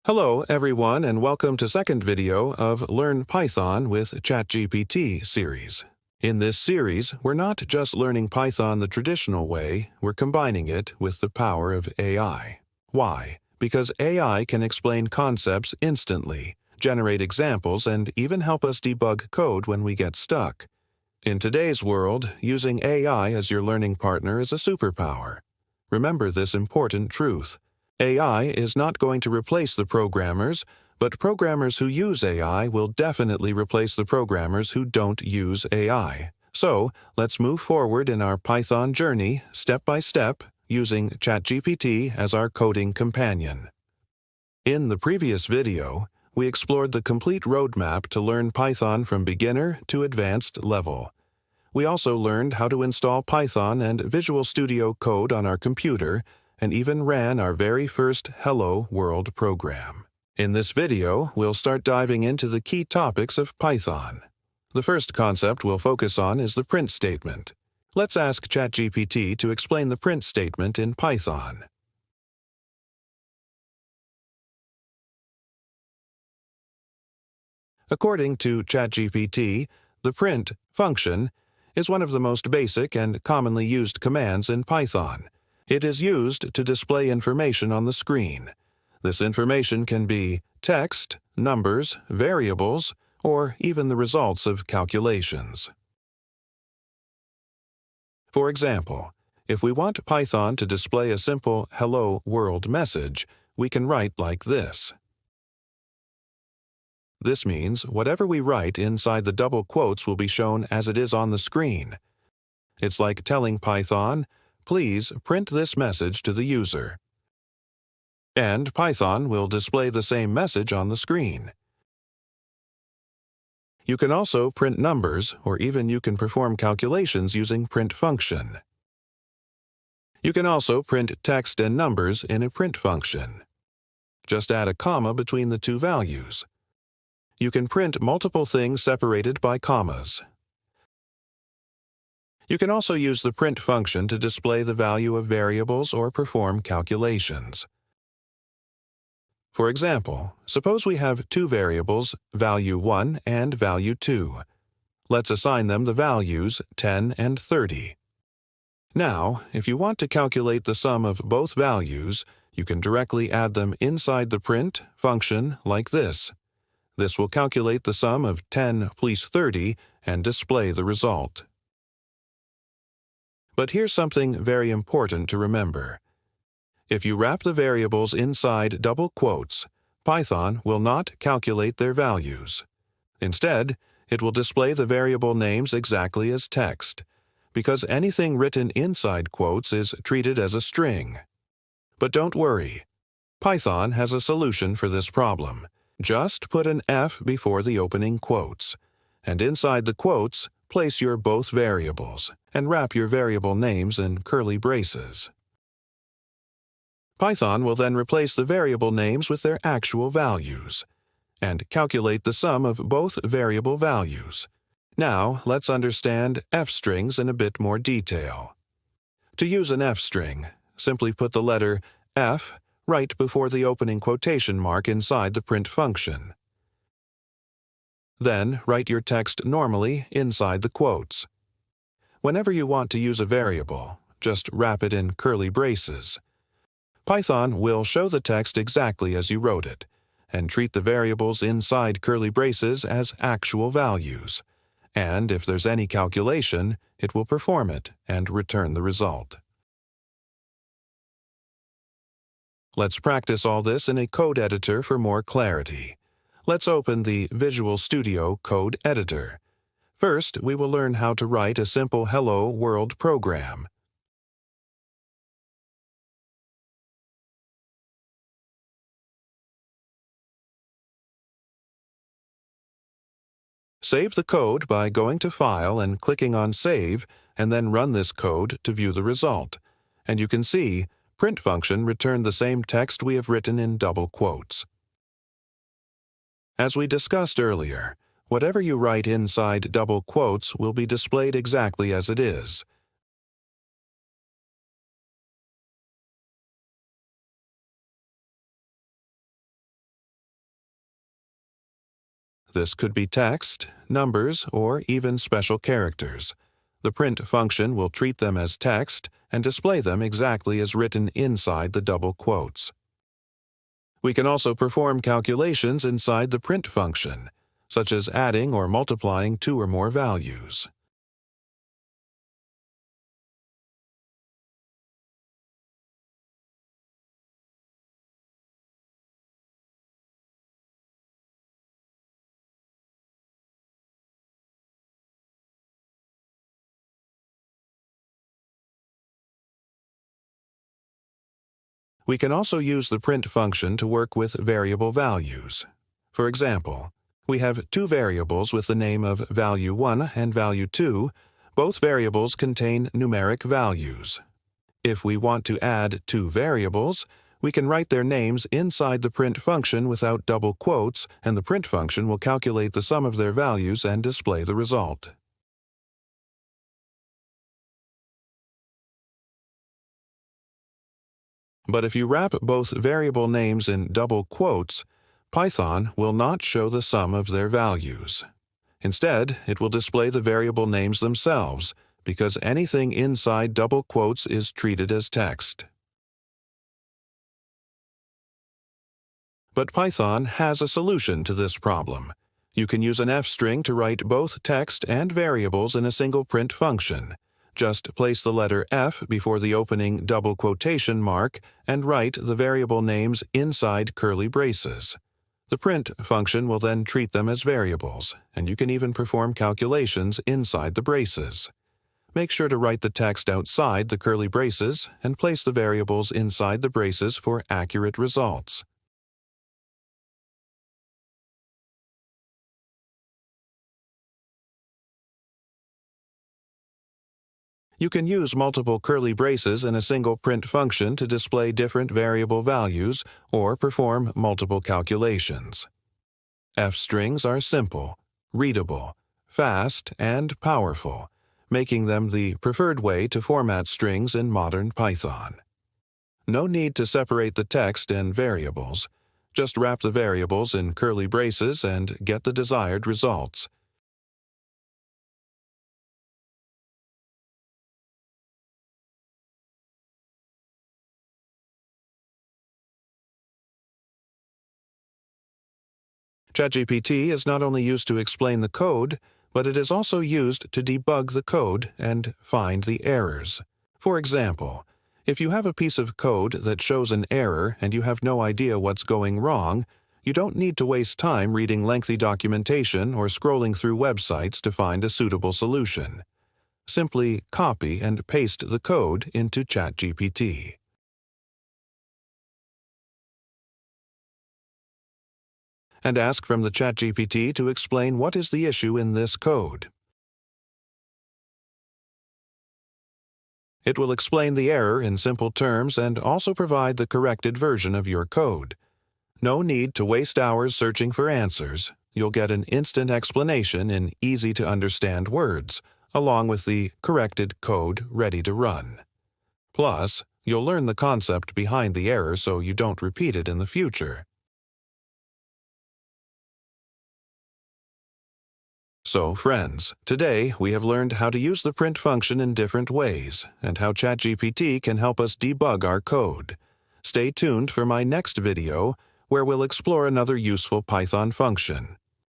Hello, everyone, and welcome to second video of Learn Python with ChatGPT series. In this series, we're not just learning Python the traditional way, we're combining it with the power of AI. Why? Because AI can explain concepts instantly, generate examples, and even help us debug code when we get stuck. In today's world, using AI as your learning partner is a superpower. Remember this important truth. AI is not going to replace the programmers, but programmers who use AI will definitely replace the programmers who don't use AI. So, let's move forward in our Python journey, step by step, using ChatGPT as our coding companion. In the previous video, we explored the complete roadmap to learn Python from beginner to advanced level. We also learned how to install Python and Visual Studio Code on our computer, and even ran our very first Hello World program. In this video, we'll start diving into the key topics of Python. The first concept we'll focus on is the print statement. Let's ask ChatGPT to explain the print statement in Python. According to ChatGPT, the print function is one of the most basic and commonly used commands in Python. It is used to display information on the screen. This information can be text, numbers, variables, or even the results of calculations. For example, if we want Python to display a simple Hello World message, we can write like this. This means whatever we write inside the double quotes will be shown as it is on the screen. It's like telling Python, "Please print this message to the user." And Python will display the same message on the screen. You can also print numbers, or even you can perform calculations using print function. You can also print text and numbers in a print function. Just add a comma between the two values. You can print multiple things separated by commas. You can also use the print function to display the value of variables or perform calculations. For example, suppose we have two variables, value 1 and value 2. Let's assign them the values 10 and 30. Now, if you want to calculate the sum of both values, you can directly add them inside the print function like this. This will calculate the sum of 10 plus 30 and display the result. But here's something very important to remember. If you wrap the variables inside double quotes, Python will not calculate their values. Instead, it will display the variable names exactly as text, because anything written inside quotes is treated as a string. But don't worry. Python has a solution for this problem. Just put an F before the opening quotes, and inside the quotes, place your both variables, and wrap your variable names in curly braces. Python will then replace the variable names with their actual values, and calculate the sum of both variable values. Now, let's understand F-strings in a bit more detail. To use an F-string, simply put the letter F right before the opening quotation mark inside the print function. Then, write your text normally inside the quotes. Whenever you want to use a variable, just wrap it in curly braces. Python will show the text exactly as you wrote it, and treat the variables inside curly braces as actual values. And if there's any calculation, it will perform it and return the result. Let's practice all this in a code editor for more clarity. Let's open the Visual Studio Code editor. First, we will learn how to write a simple Hello World program. Save the code by going to File and clicking on Save, and then run this code to view the result. And you can see, print function returned the same text we have written in double quotes. As we discussed earlier, whatever you write inside double quotes will be displayed exactly as it is. This could be text, numbers, or even special characters. The print function will treat them as text and display them exactly as written inside the double quotes. We can also perform calculations inside the print function, such as adding or multiplying two or more values. We can also use the print function to work with variable values. For example, we have two variables with the name of value 1 and value 2. Both variables contain numeric values. If we want to add two variables, we can write their names inside the print function without double quotes, and the print function will calculate the sum of their values and display the result. But if you wrap both variable names in double quotes, Python will not show the sum of their values. Instead, it will display the variable names themselves, because anything inside double quotes is treated as text. But Python has a solution to this problem. You can use an f-string to write both text and variables in a single print function. Just place the letter F before the opening double quotation mark and write the variable names inside curly braces. The print function will then treat them as variables, and you can even perform calculations inside the braces. Make sure to write the text outside the curly braces and place the variables inside the braces for accurate results. You can use multiple curly braces in a single print function to display different variable values or perform multiple calculations. F-strings are simple, readable, fast, and powerful, making them the preferred way to format strings in modern Python. No need to separate the text and variables. Just wrap the variables in curly braces and get the desired results. ChatGPT is not only used to explain the code, but it is also used to debug the code and find the errors. For example, if you have a piece of code that shows an error and you have no idea what's going wrong, you don't need to waste time reading lengthy documentation or scrolling through websites to find a suitable solution. Simply copy and paste the code into ChatGPT. And ask from the ChatGPT to explain what is the issue in this code. It will explain the error in simple terms and also provide the corrected version of your code. No need to waste hours searching for answers. You'll get an instant explanation in easy-to-understand words, along with the corrected code ready to run. Plus, you'll learn the concept behind the error so you don't repeat it in the future. So, friends, today we have learned how to use the print function in different ways and how ChatGPT can help us debug our code. Stay tuned for my next video, where we'll explore another useful Python function.